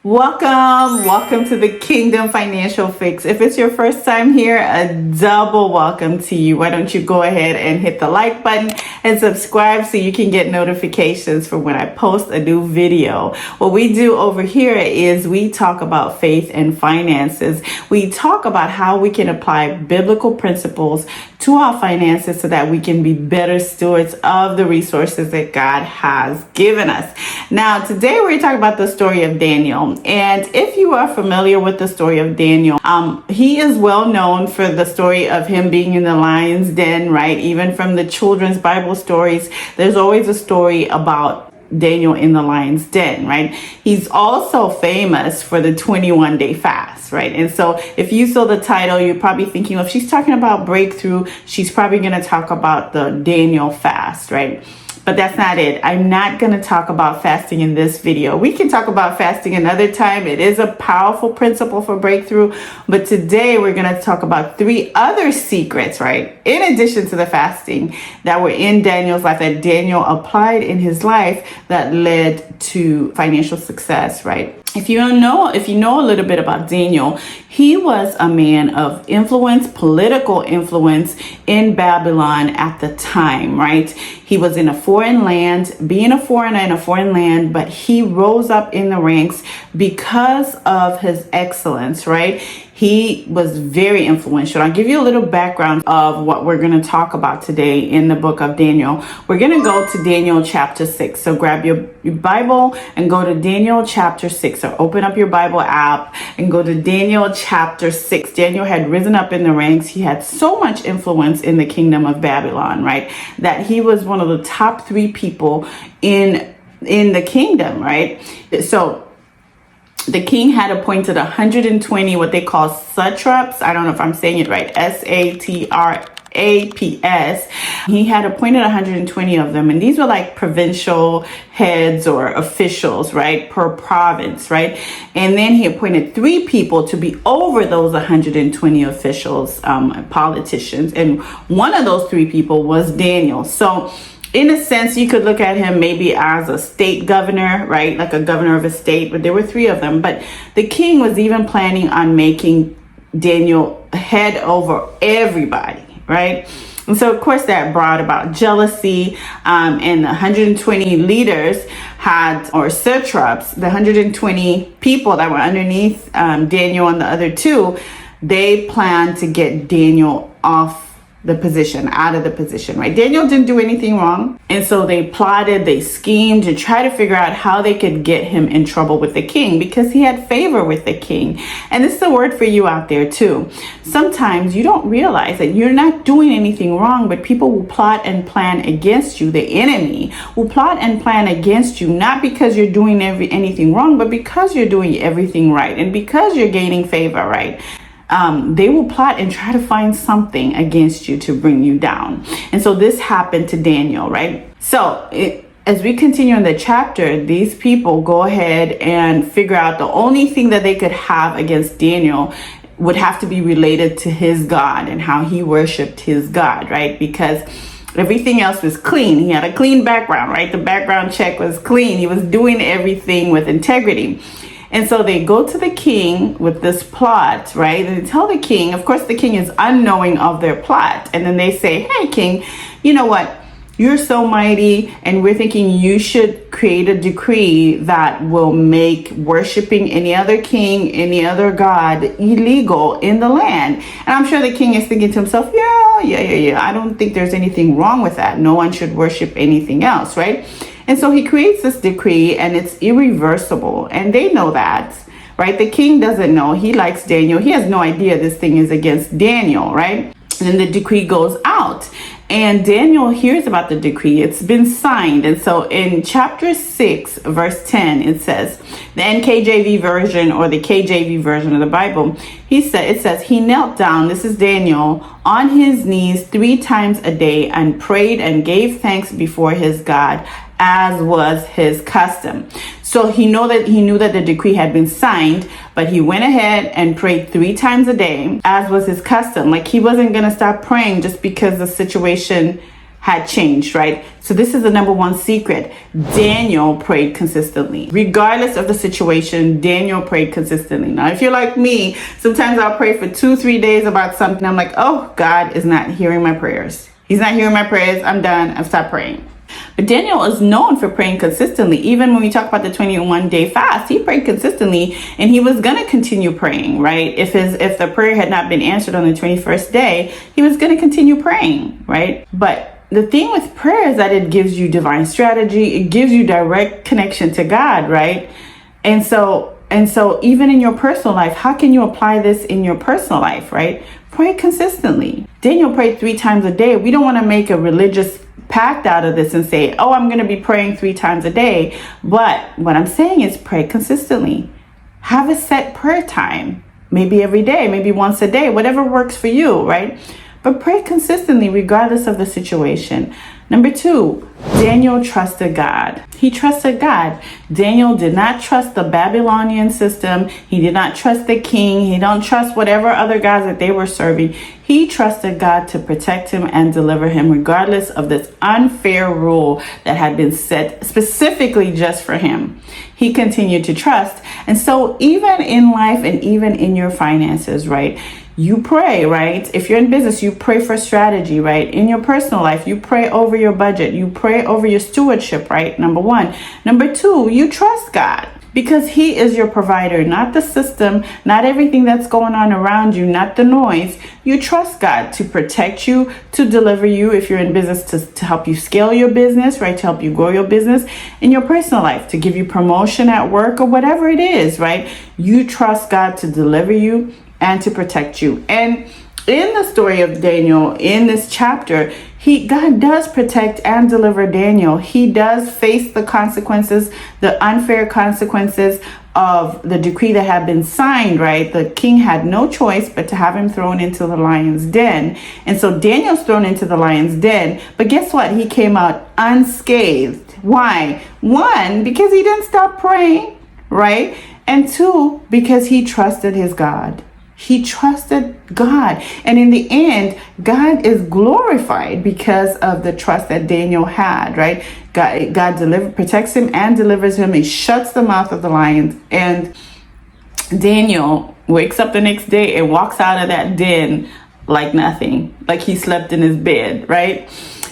Welcome to the Kingdom Financial Fix. If it's your first time here, a double welcome to you. Why don't you go ahead and hit the like button and subscribe so you can get notifications for when I post a new video. What we do over here is we talk about faith and finances. We talk about how we can apply biblical principles to our finances so that we can be better stewards of the resources that God has given us. Now, today we're talking about the story of Daniel. And if you are familiar with the story of Daniel, he is well known for the story of him being in the lion's den, right? Even from the children's Bible stories, there's always a story about Daniel in the lion's den, right? He's also famous for the 21-day fast, right? And so if you saw the title, you're probably thinking, well, if she's talking about breakthrough, she's probably going to talk about the Daniel fast, right? But that's not it. I'm not going to talk about fasting in this video. We can talk about fasting another time. It is a powerful principle for breakthrough. But today we're going to talk about 3 other secrets, right? In addition to the fasting that were in Daniel's life, that Daniel applied in his life that led to financial success, right? If you know a little bit about Daniel, he was a man of influence, political influence in Babylon at the time, right? He was in a foreign land, being a foreigner in a foreign land, but he rose up in the ranks because of his excellence, right? He was very influential. I'll give you a little background of what we're going to talk about today in the book of Daniel. We're going to go to Daniel chapter 6. So grab your Bible and go to Daniel chapter 6, or open up your Bible app and go to Daniel chapter 6. Daniel had risen up in the ranks. He had so much influence in the kingdom of Babylon, right? That he was one of the top 3 people in the kingdom, right? So the king had appointed 120 what they call satraps. I don't know if I'm saying it right. satraps. He had appointed 120 of them. And these were like provincial heads or officials, right? Per province, right? And then he appointed 3 people to be over those 120 officials, politicians. And one of those 3 people was Daniel. So in a sense, you could look at him maybe as a state governor, right? Like a governor of a state, but there were 3 of them. But the king was even planning on making Daniel head over everybody, right? And so, of course, that brought about jealousy, and the 120 leaders or satraps, the 120 people that were underneath Daniel and the other 2, they planned to get Daniel out of the position, right? Daniel didn't do anything wrong. And so they plotted, they schemed to try to figure out how they could get him in trouble with the king, because he had favor with the king. And this is a word for you out there too. Sometimes you don't realize that you're not doing anything wrong, but people will plot and plan against you. The enemy will plot and plan against you, not because you're doing anything wrong, but because you're doing everything right and because you're gaining favor, right? They will plot and try to find something against you to bring you down. And so this happened to Daniel, right? So as we continue in the chapter, these people go ahead and figure out the only thing that they could have against Daniel would have to be related to his God and how he worshiped his God, right? Because everything else was clean. He had a clean background, right? The background check was clean. He was doing everything with integrity. And so they go to the king with this plot, right? And they tell the king, of course, the king is unknowing of their plot. And then they say, hey, king, you know what? You're so mighty, and we're thinking you should create a decree that will make worshiping any other king, any other god illegal in the land. And I'm sure the king is thinking to himself, yeah. I don't think there's anything wrong with that. No one should worship anything else, right? And so he creates this decree, and it's irreversible. And they know that, right? The king doesn't know. He likes Daniel. He has no idea this thing is against Daniel, right? And then the decree goes out. And Daniel hears about the decree. It's been signed. And so in chapter 6, verse 10, it says, the NKJV version, or the KJV version of the Bible, it says, he knelt down, this is Daniel, on his knees 3 times a day and prayed and gave thanks before his God, as was his custom. So he knew that the decree had been signed, but he went ahead and prayed 3 times a day, as was his custom. Like, he wasn't going to stop praying just because the situation had changed, right? So this is the number one secret. Daniel prayed consistently. Regardless of the situation, Daniel prayed consistently. Now, if you're like me, sometimes I'll pray for 2-3 days about something. I'm like, oh, God is not hearing my prayers. He's not hearing my prayers. I'm done. I've stopped praying. But Daniel is known for praying consistently. Even when we talk about the 21-day fast, he prayed consistently, and he was going to continue praying, right? If the prayer had not been answered on the 21st day, he was going to continue praying, right? But the thing with prayer is that it gives you divine strategy. It gives you direct connection to God, right? And so even in your personal life, how can you apply this in your personal life, right? Pray consistently. Daniel prayed 3 times a day. We don't want to make a religious pact out of this and say, oh, I'm going to be praying 3 times a day. But what I'm saying is pray consistently. Have a set prayer time, maybe every day, maybe once a day, whatever works for you, right? But pray consistently regardless of the situation. Number 2, Daniel trusted God. He trusted God. Daniel did not trust the Babylonian system. He did not trust the king. He don't trust whatever other gods that they were serving. He trusted God to protect him and deliver him regardless of this unfair rule that had been set specifically just for him. He continued to trust. And so even in life and even in your finances, right? You pray, right? If you're in business, you pray for strategy, right? In your personal life, you pray over your budget. You pray over your stewardship, right? Number 1. Number 2, you trust God because he is your provider, not the system, not everything that's going on around you, not the noise. You trust God to protect you, to deliver you if you're in business, to help you scale your business, right? To help you grow your business. In your personal life, to give you promotion at work or whatever it is, right? You trust God to deliver you and to protect you. And in the story of Daniel, in this chapter, God does protect and deliver Daniel. He does face the consequences, the unfair consequences of the decree that had been signed, right? The king had no choice but to have him thrown into the lion's den. And so Daniel's thrown into the lion's den. But guess what? He came out unscathed. Why? 1, because he didn't stop praying, right? And 2, because he trusted his God. He trusted God. And in the end, God is glorified because of the trust that Daniel had, right? God protects him and delivers him. He shuts the mouth of the lions. And Daniel wakes up the next day and walks out of that den like nothing, like he slept in his bed, right?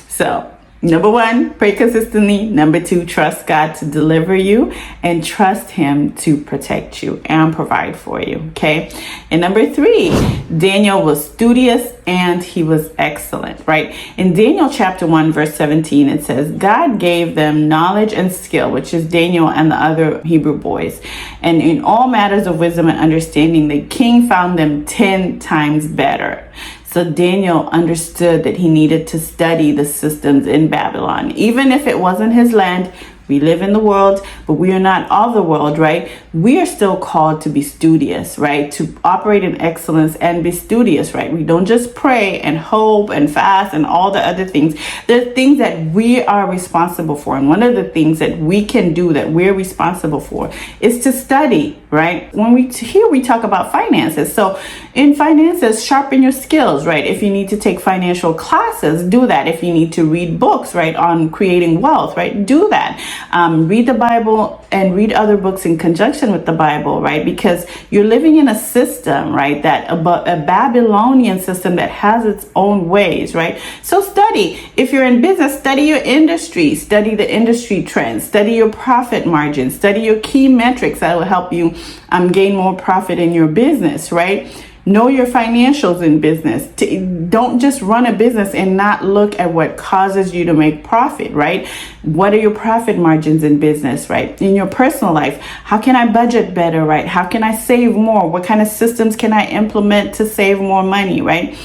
So number 1, pray consistently. Number 2, trust God to deliver you and trust him to protect you and provide for you. Okay. And number 3, Daniel was studious and he was excellent, right? In Daniel chapter 1, verse 17, it says, God gave them knowledge and skill, which is Daniel and the other Hebrew boys. And in all matters of wisdom and understanding, the king found them 10 times better. So Daniel understood that he needed to study the systems in Babylon. Even if it wasn't his land, we live in the world, but we are not of the world, right? We are still called to be studious, right? To operate in excellence and be studious, right? We don't just pray and hope and fast and all the other things. There are things that we are responsible for. And one of the things that we can do that we're responsible for is to study, right? When we talk about finances. So in finances, sharpen your skills, right? If you need to take financial classes, do that. If you need to read books, right, on creating wealth, right, do that. Read the Bible and read other books in conjunction with the Bible, right? Because you're living in a system, right, that a Babylonian system that has its own ways, right? So study. If you're in business, study your industry, study the industry trends, study your profit margins, study your key metrics that will help you gain more profit in your business, right? Know your financials in business. Don't just run a business and not look at what causes you to make profit, right? What are your profit margins in business, right? In your personal life, how can I budget better, right? How can I save more? What kind of systems can I implement to save more money, right?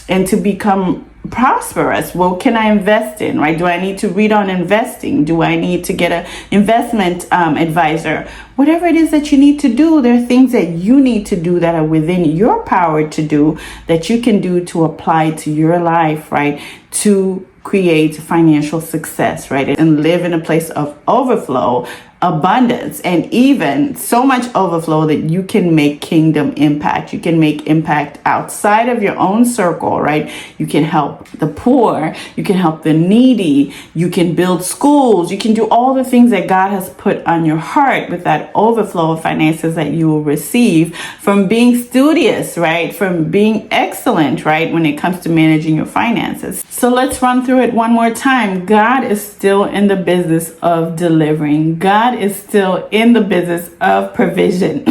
And to become prosperous? What can I invest in, right? Do I need to read on investing? Do I need to get an investment advisor? Whatever it is that you need to do, there are things that you need to do that are within your power to do that you can do to apply to your life, right? To create financial success, right? And live in a place of overflow abundance and even so much overflow that you can make kingdom impact. You can make impact outside of your own circle, right? You can help the poor, you can help the needy, you can build schools, you can do all the things that God has put on your heart with that overflow of finances that you will receive from being studious, right? From being excellent, right? When it comes to managing your finances. So let's run through it one more time. God is still in the business of delivering. God is still in the business of provision.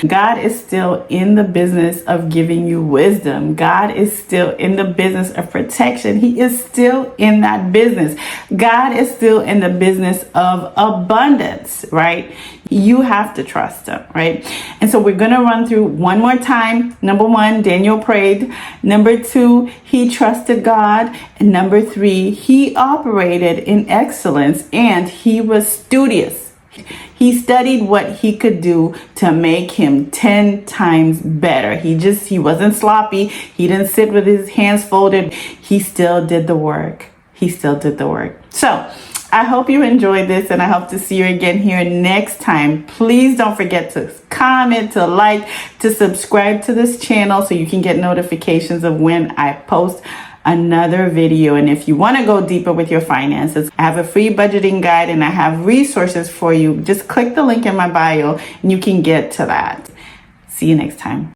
God is still in the business of giving you wisdom. God is still in the business of protection. He is still in that business. God is still in the business of abundance, right? You have to trust him, right? And so we're going to run through one more time. Number one, Daniel prayed. Number two, he trusted God. And number three, he operated in excellence and he was studious. He studied what he could do to make him 10 times better. He wasn't sloppy. He didn't sit with his hands folded. He still did the work. So I hope you enjoyed this, and I hope to see you again here next time. Please don't forget to comment, to like, to subscribe to this channel so you can get notifications of when I post another video. And if you want to go deeper with your finances, I have a free budgeting guide and I have resources for you. Just click the link in my bio and you can get to that. See you next time.